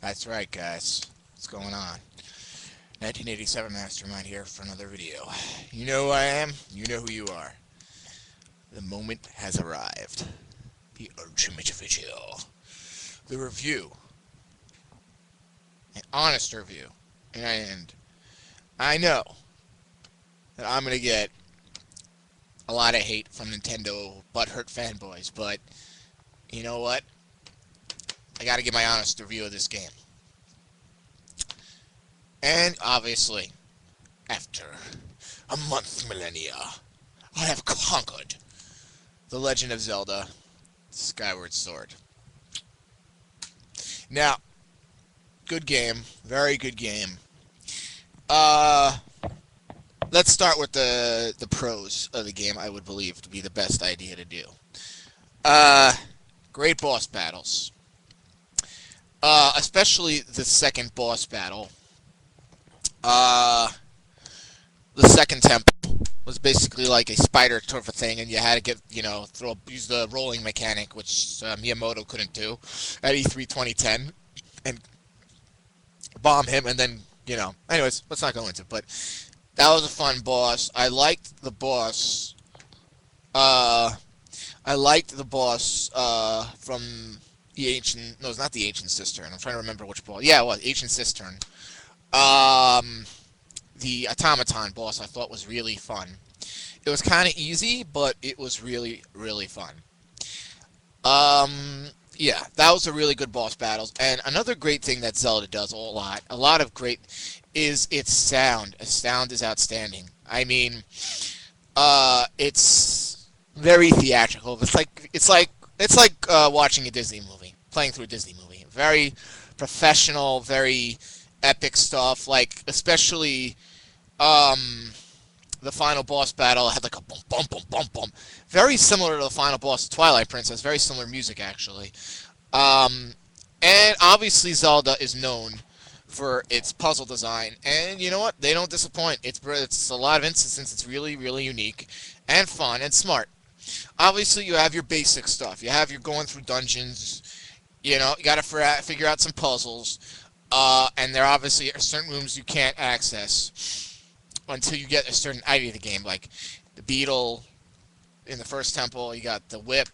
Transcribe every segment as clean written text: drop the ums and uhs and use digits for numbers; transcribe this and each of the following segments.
That's right, guys. What's going on? 1987 Mastermind here for another video. You know who I am. You know who you are. The moment has arrived. The ultimate video. The review. An honest review. And I know that I'm going to get a lot of hate from Nintendo butthurt fanboys, but you know what? I got to give my honest review of this game. And obviously, after a month millennia, I have conquered The Legend of Zelda Skyward Sword. Now, good game, very good game. Let's start with the pros of the game. I would believe to be the best idea to do. Great boss battles, especially the second boss battle. The second temple was basically like a spider sort of a thing, and you had to get, use the rolling mechanic, which Miyamoto couldn't do at E3 2010, and bomb him, and then, anyways, let's not go into it, but that was a fun boss. I liked the boss, from the Ancient, no, it's not the Ancient Cistern, I'm trying to remember which boss, yeah, it was, Ancient Cistern. The automaton boss I thought was really fun. It was kind of easy, but it was really, really fun. Yeah, that was a really good boss battles. And another great thing that Zelda does a lot of great, is its sound. Its sound is outstanding. I mean, it's very theatrical. It's like watching a Disney movie, playing through a Disney movie. Very professional, very epic stuff. Like especially the final boss battle had like a bum bum bum bum bum, very similar to the final boss of Twilight Princess. Very similar music actually. Um, and obviously Zelda is known for its puzzle design, and you know what? They don't disappoint. It's a lot of instances. It's really really unique and fun and smart. Obviously, you have your basic stuff. You have your going through dungeons. You got to figure out some puzzles. And there obviously are certain rooms you can't access until you get a certain item of the game, like the beetle in the first temple. You got the whip,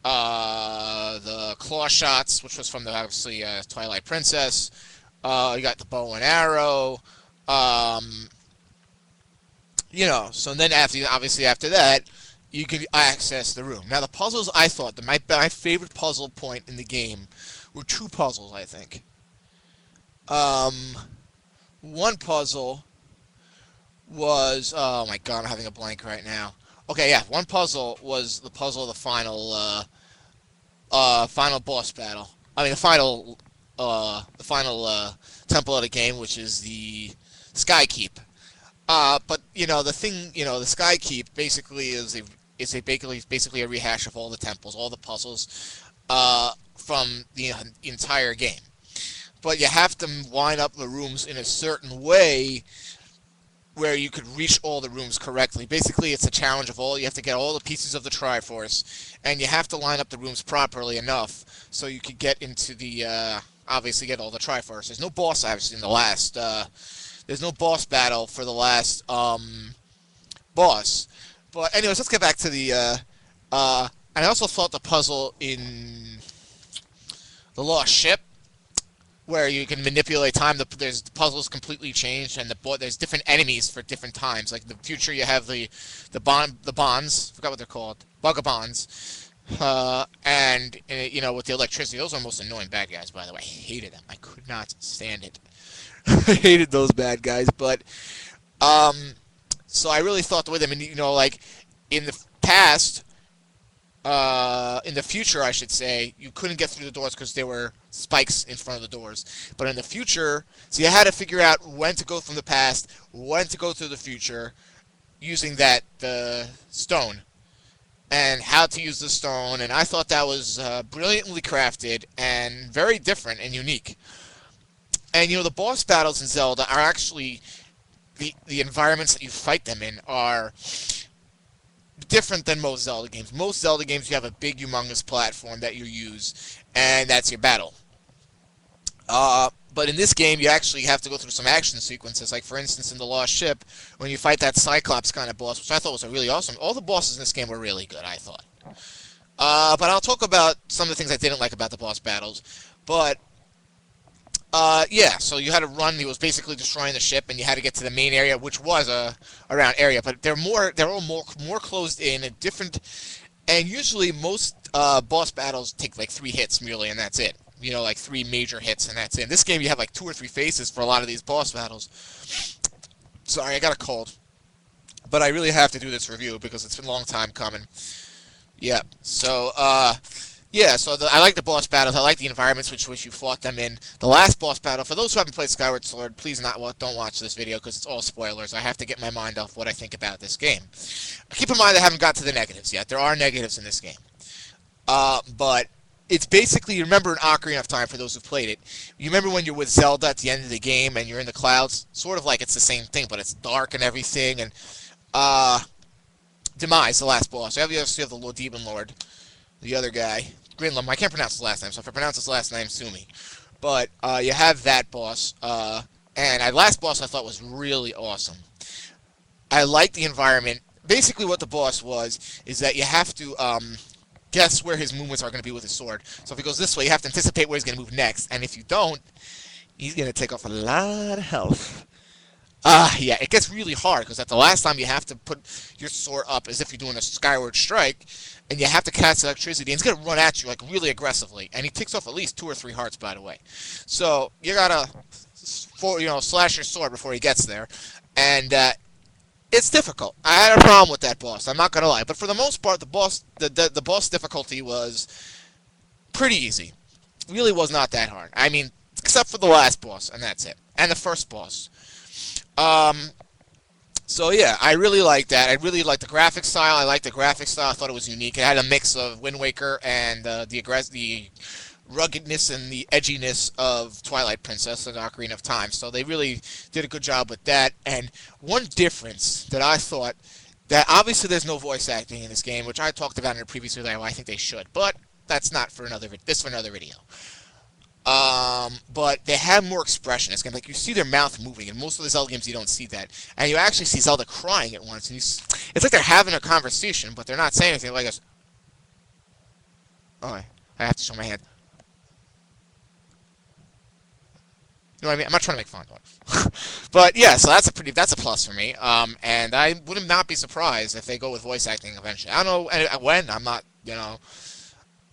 the claw shots, which was from the obviously Twilight Princess. You got the bow and arrow. Um, so then after that, you can access the room. Now the puzzles, I thought that my favorite puzzle point in the game were two puzzles, I think. Um, One puzzle was, oh my god, I'm having a blank right now. Okay, yeah, one puzzle was the puzzle of the final boss battle. I mean, the final temple of the game, which is the Sky Keep. But the thing, the Sky Keep basically is basically a rehash of all the temples, all the puzzles, from the entire game. But you have to line up the rooms in a certain way where you could reach all the rooms correctly. Basically, it's a challenge of all. You have to get all the pieces of the Triforce, and you have to line up the rooms properly enough so you could get into the, obviously get all the Triforce. There's no boss, obviously, in the last, there's no boss battle for the last, boss. But anyways, let's get back to I also thought the puzzle in the Lost Ship, where you can manipulate time. The puzzles completely changed, and there's different enemies for different times. Like in the future, you have the bonds. Forgot what they're called. Bugabons. And with the electricity, those are the most annoying bad guys. By the way, I hated them. I could not stand it. I hated those bad guys. But so I really thought with them, and like in the past. In the future, I should say, you couldn't get through the doors because there were spikes in front of the doors. But in the future, so you had to figure out when to go from the past, when to go to the future, using the stone, and how to use the stone. And I thought that was brilliantly crafted and very different and unique. And the boss battles in Zelda are actually the environments that you fight them in are different than most Zelda games. Most Zelda games, you have a big, humongous platform that you use, and that's your battle. But in this game, you actually have to go through some action sequences. Like, for instance, in The Lost Ship, when you fight that Cyclops kind of boss, which I thought was a really awesome. All the bosses in this game were really good, I thought. But I'll talk about some of the things I didn't like about the boss battles. But yeah, so you had to run. He was basically destroying the ship, and you had to get to the main area, which was a around area. But they're all more closed in and different. And usually, most boss battles take like 3 hits merely, and that's it. You know, like 3 major hits, and that's it. In this game, you have like 2 or 3 phases for a lot of these boss battles. Sorry, I got a cold, but I really have to do this review because it's been a long time coming. Yeah. So, yeah. So I like the boss battles. I like the environments which you fought them in. The last boss battle. For those who haven't played Skyward Sword, please don't watch this video because it's all spoilers. I have to get my mind off what I think about this game. Keep in mind I haven't got to the negatives yet. There are negatives in this game, but it's basically, you remember in Ocarina of Time, for those who've played it, you remember when you're with Zelda at the end of the game and you're in the clouds? Sort of like it's the same thing, but it's dark and everything. And Demise, the last boss. You have the Lord Demon Lord, the other guy. Grinlum, I can't pronounce his last name, so if I pronounce his last name, sue me. But you have that boss, and that last boss I thought was really awesome. I like the environment. Basically what the boss was is that you have to guess where his movements are going to be with his sword. So if he goes this way, you have to anticipate where he's going to move next, and if you don't, he's going to take off a lot of health. Yeah, it gets really hard, because at the last time you have to put your sword up as if you're doing a skyward strike, and you have to cast electricity, and he's going to run at you, like, really aggressively, and he takes off at least 2 or 3 hearts, by the way. So, you gotta, slash your sword before he gets there, and, it's difficult. I had a problem with that boss, I'm not gonna lie, but for the most part, the boss difficulty was pretty easy. It really was not that hard. I mean, except for the last boss, and that's it. And the first boss. So yeah, I really like that. I really like the graphic style. I liked the graphic style. I thought it was unique. It had a mix of Wind Waker and the ruggedness and the edginess of Twilight Princess and Ocarina of Time. So they really did a good job with that. And one difference that I thought, that obviously there's no voice acting in this game, which I talked about in a previous video. I think they should, but that's not for another video. But they have more expression. It's like you see their mouth moving. In most of the Zelda games, you don't see that, and you actually see Zelda crying at once. And it's like they're having a conversation, but they're not saying anything. Like us. Oh, I have to show my hand. You know what I mean? I'm not trying to make fun of it. But yeah, so that's a plus for me. And I would not be surprised if they go with voice acting eventually. I don't know when. I'm not,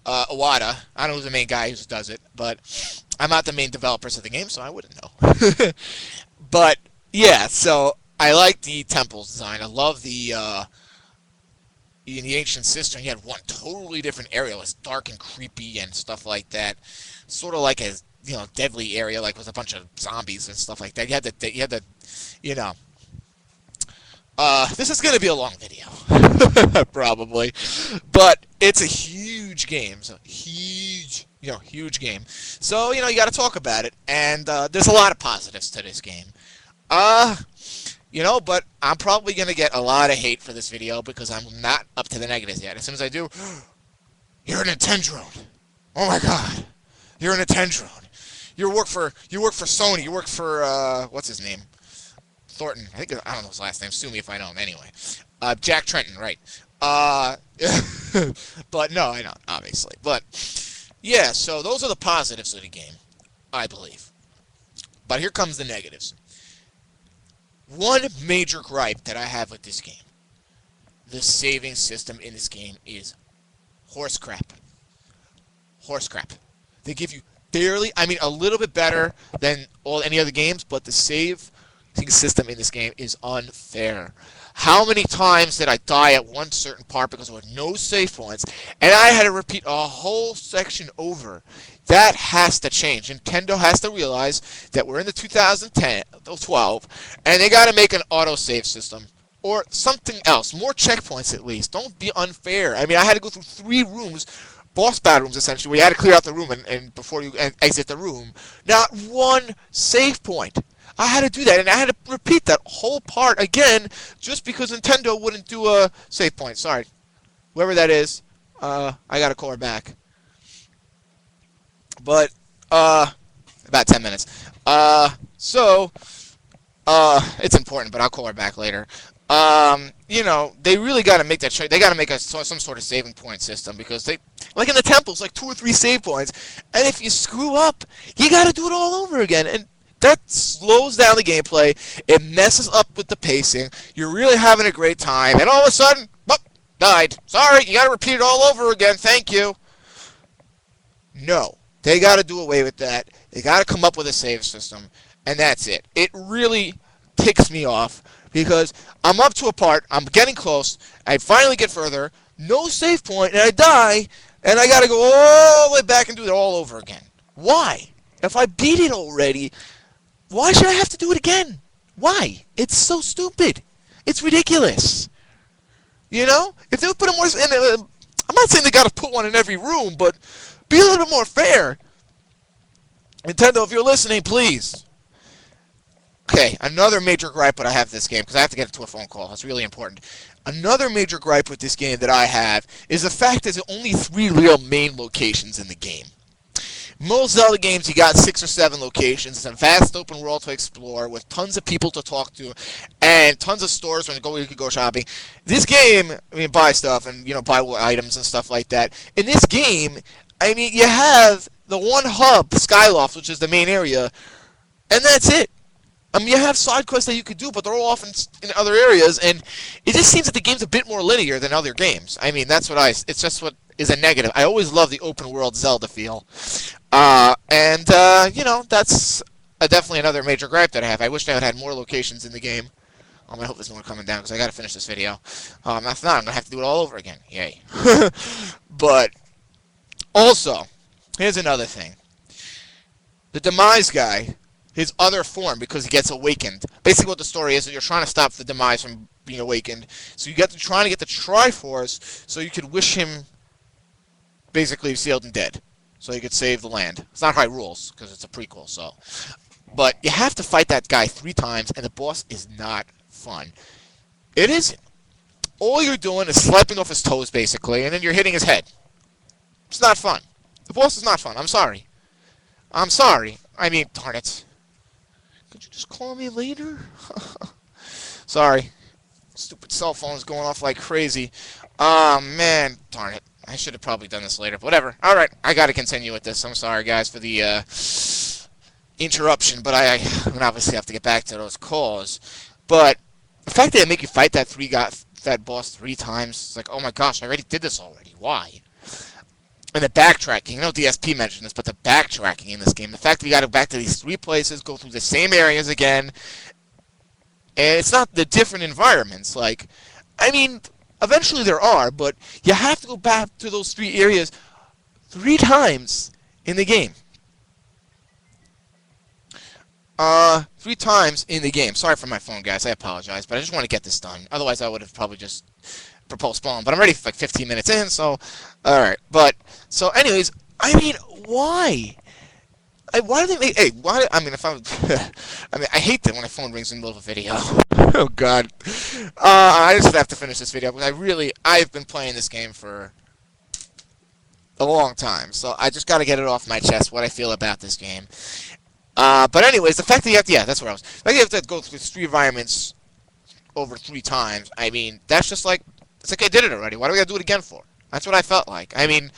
Iwata. I don't know who's the main guy who does it, but I'm not the main developers of the game, so I wouldn't know. But yeah, so I like the temples design. I love in the ancient cistern, you had one totally different area. It was dark and creepy and stuff like that. Sort of like a deadly area, like with a bunch of zombies and stuff like that. This is going to be a long video, probably, but it's a huge game. So huge game. So you got to talk about it, and there's a lot of positives to this game. But I'm probably going to get a lot of hate for this video because I'm not up to the negatives yet. As soon as I do, you're a Nintendrone. Oh my God, you're a Nintendrone. You work for Sony. You work for what's his name? Thornton. I don't know his last name. Sue me if I don't. Anyway, Jack Trenton, right? But no, I don't, obviously. But yeah, so those are the positives of the game, I believe. But here comes the negatives. One major gripe that I have with this game: the saving system in this game is horse crap. Horse crap. They give you barely, a little bit better than any other games, but the saving system in this game is unfair. How many times did I die at one certain part because there were no save points, and I had to repeat a whole section over? That has to change. Nintendo has to realize that we're in the 2012, and they got to make an autosave system. Or something else. More checkpoints, at least. Don't be unfair. I had to go through 3 rooms, boss battle rooms, essentially, where you had to clear out the room and before you exit the room. Not one save point. I had to do that, and I had to repeat that whole part again just because Nintendo wouldn't do a save point. Sorry. Whoever that is, I got to call her back. But, About 10 minutes. So, it's important, but I'll call her back later. You know, they really got to make that. They got to make some sort of saving point system because they, like in the temples, like 2 or 3 save points, and if you screw up, you got to do it all over again, and that slows down the gameplay. It messes up with the pacing. You're really having a great time, and all of a sudden, whoop, died. Sorry, you got to repeat it all over again. Thank you. No, they got to do away with that. They got to come up with a save system, and that's it. It really ticks me off because I'm up to a part, I'm getting close, I finally get further, no save point, and I die, and I got to go all the way back and do it all over again. Why? If I beat it already, why should I have to do it again? Why? It's so stupid. It's ridiculous. You know? If they would put more... I'm not saying they got to put one in every room, but be a little bit more fair. Nintendo, if you're listening, please. Okay, another major gripe that I have with this game, because I have to get into a phone call. That's really important. Another major gripe with this game that I have is the fact that there's only 3 real main locations in the game. Most Zelda games, you got 6 or 7 locations. It's a vast open world to explore with tons of people to talk to and tons of stores where you can go shopping. This game, I mean, buy stuff and, you know, buy items and stuff like that. In this game, I mean, you have the one hub, Skyloft, which is the main area, and that's it. I mean, you have side quests that you could do, but they're all off in other areas, and it just seems that the game's a bit more linear than other games. I mean, it's just what is a negative. I always love the open world Zelda feel. You know, that's definitely another major gripe that I have. I wish I had more locations in the game. I hope there's no one coming down, because I gotta finish this video. If not, I'm gonna have to do it all over again. Yay. But, also, here's another thing. The Demise guy, his other form, because he gets awakened. Basically what the story is you're trying to stop the Demise from being awakened. So trying to get the Triforce so you could wish him basically sealed and dead. So you could save the land. It's not Hyrule Rules, because it's a prequel, so. But you have to fight that guy 3 times, and the boss is not fun. It isn't. All you're doing is slapping off his toes, basically, and then you're hitting his head. It's not fun. The boss is not fun. I'm sorry. I'm sorry. I mean, darn it. Could you just call me later? Sorry. Stupid cell phone's going off like crazy. Man. Darn it. I should have probably done this later, but whatever. Alright, I gotta continue with this. I'm sorry, guys, for the interruption, but I obviously have to get back to those calls. But the fact that they make you fight that boss 3 times, it's like, oh my gosh, I already did this already. Why? And the backtracking, I know DSP mentioned this, but the backtracking in this game, the fact that you gotta go back to these 3 places, go through the same areas again, and it's not the different environments. Like, I mean, eventually there are, but you have to go back to those 3 areas 3 times in the game. 3 times in the game. Sorry for my phone, guys. I apologize, but I just want to get this done. Otherwise, I would have probably just postponed. But I'm already like 15 minutes in, so alright. But, so anyways, I mean, why? Why do they make... Hey, why... I mean, if I'm... I mean, I hate that when my phone rings in the middle of a video. Oh, God. I just have to finish this video, because I've been playing this game for a long time, so I just gotta get it off my chest, what I feel about this game. But anyways, the fact that you have to... Yeah, that's where I was. The fact that you have to go through 3 environments over 3 times, I mean, that's just like... It's like I did it already. Why do we gotta do it again for? That's what I felt like. I mean...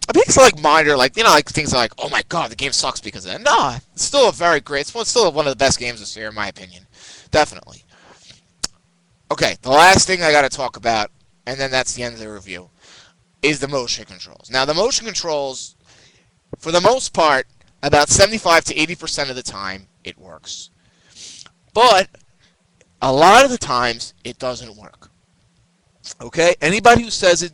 I think it's like minor, like, you know, like things like, oh my god, the game sucks because of that. No, it's still a very great, it's still one of the best games this year, in my opinion. Definitely. Okay, the last thing I gotta talk about, and then that's the end of the review, is the motion controls. Now, the motion controls, for the most part, about 75 to 80% of the time, it works. But, a lot of the times, it doesn't work. Okay? Anybody who says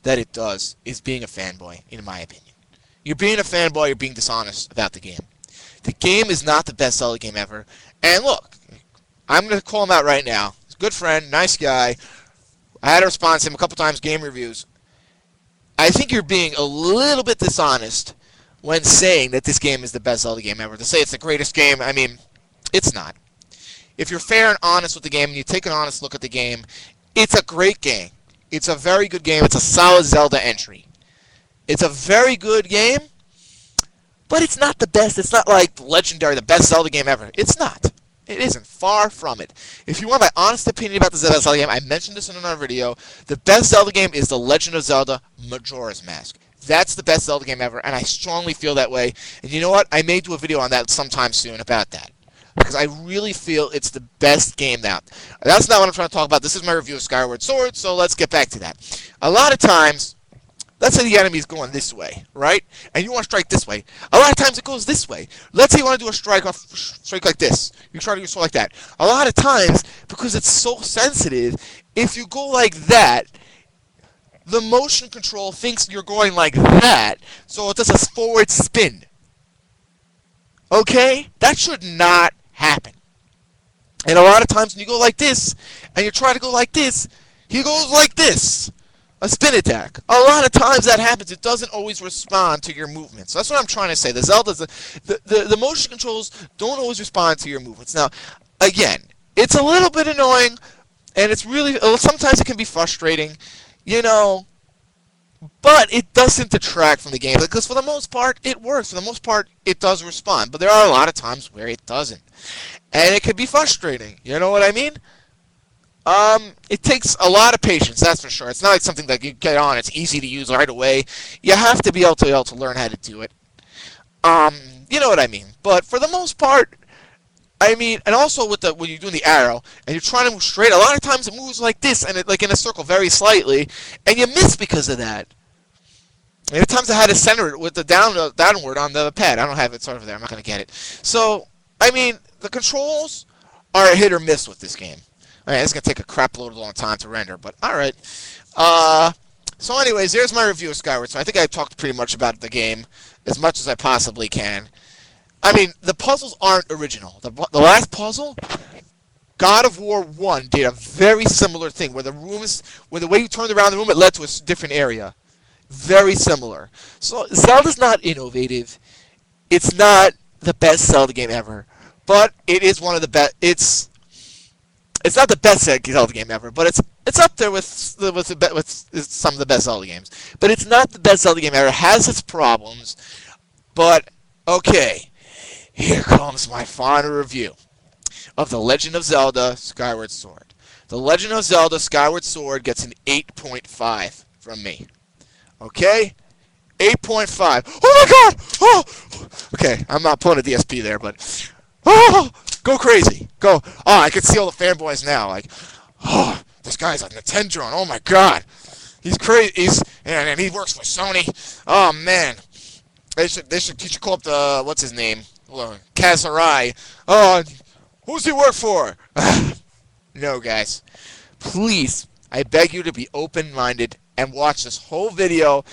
that it does is being a fanboy, in my opinion. You're being a fanboy, you're being dishonest about the game. The game is not the best Zelda game ever. And look, I'm going to call him out right now. He's a good friend, nice guy. I had to respond to him a couple times, game reviews. I think you're being a little bit dishonest when saying that this game is the best Zelda game ever. To say it's the greatest game, I mean, it's not. If you're fair and honest with the game, and you take an honest look at the game, it's a great game. It's a very good game. It's a solid Zelda entry. It's a very good game, but it's not the best. It's not like legendary, the best Zelda game ever. It's not. It isn't. Far from it. If you want my honest opinion about the Zelda game, I mentioned this in another video. The best Zelda game is The Legend of Zelda Majora's Mask. That's the best Zelda game ever, and I strongly feel that way. And you know what? I may do a video on that sometime soon about that, because I really feel it's the best game out. That's not what I'm trying to talk about. This is my review of Skyward Sword, so let's get back to that. A lot of times, let's say the enemy is going this way, right? And you want to strike this way. A lot of times it goes this way. Let's say you want to do a strike like this. You try to do a sword like that. A lot of times, because it's so sensitive, if you go like that, the motion control thinks you're going like that, so it does a forward spin. Okay? That should not happen. And a lot of times when you go like this, and you try to go like this, he goes like this. A spin attack. A lot of times that happens. It doesn't always respond to your movements. That's what I'm trying to say. The Zelda's the motion controls don't always respond to your movements. Now, again, it's a little bit annoying, and it's really sometimes it can be frustrating, you know. But it doesn't detract from the game, because for the most part it works. For the most part it does respond. But there are a lot of times where it doesn't, and it can be frustrating. You know what I mean? It takes a lot of patience, that's for sure. It's not like something that you get on, it's easy to use right away. You have to be able to learn how to do it. You know what I mean. But for the most part, I mean, and also with when you're doing the arrow, and you're trying to move straight, a lot of times it moves like this, and like in a circle very slightly, and you miss because of that. And at times I had to center it with the downward on the pad. I don't have it over there, I'm not going to get it. So, I mean, the controls are a hit or miss with this game. Alright, it's going to take a crap load of long time to render, but alright. So anyways, there's my review of Skyward. So I think I talked pretty much about the game as much as I possibly can. I mean, the puzzles aren't original. The last puzzle, God of War 1 did a very similar thing, where the way you turned around the room, it led to a different area. Very similar. So Zelda's not innovative. It's not the best Zelda game ever, but it is one of the best. It's not the best Zelda game ever, but it's up there with some of the best Zelda games. But it's not the best Zelda game ever. It has its problems, but okay. Here comes my final review of The Legend of Zelda Skyward Sword. The Legend of Zelda Skyward Sword gets an 8.5 from me. Okay? 8.5. Oh my god! Oh! Okay, I'm not pulling a DSP there, but... Oh! Go crazy. Go. Oh, I can see all the fanboys now. Like, oh, this guy's a Nintendo. Oh my god. He's crazy. And he works for Sony. Oh man. They should call up the, what's his name? Kazurai. Oh, who's he work for? No, guys. Please, I beg you to be open-minded and watch this whole video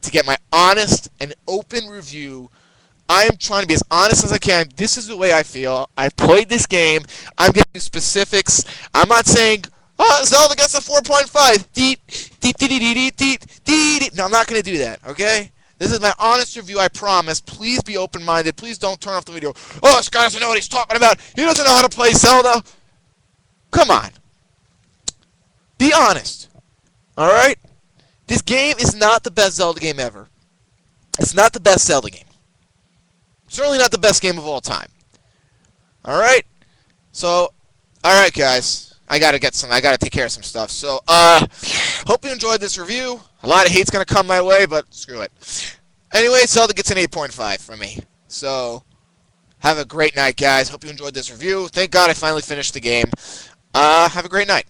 to get my honest and open review. I am trying to be as honest as I can. This is the way I feel. I played this game. I'm giving you specifics. I'm not saying, oh, Zelda gets a 4.5. No, I'm not going to do that, okay? This is my honest review, I promise. Please be open-minded. Please don't turn off the video. Oh, this guy doesn't know what he's talking about. He doesn't know how to play Zelda. Come on. Be honest. Alright? This game is not the best Zelda game ever. It's not the best Zelda game. Certainly not the best game of all time. Alright? So, alright guys. I gotta take care of some stuff. So, hope you enjoyed this review. A lot of hate's gonna come my way, but screw it. Anyway, Zelda gets an 8.5 from me. So, have a great night, guys. Hope you enjoyed this review. Thank God I finally finished the game. Have a great night.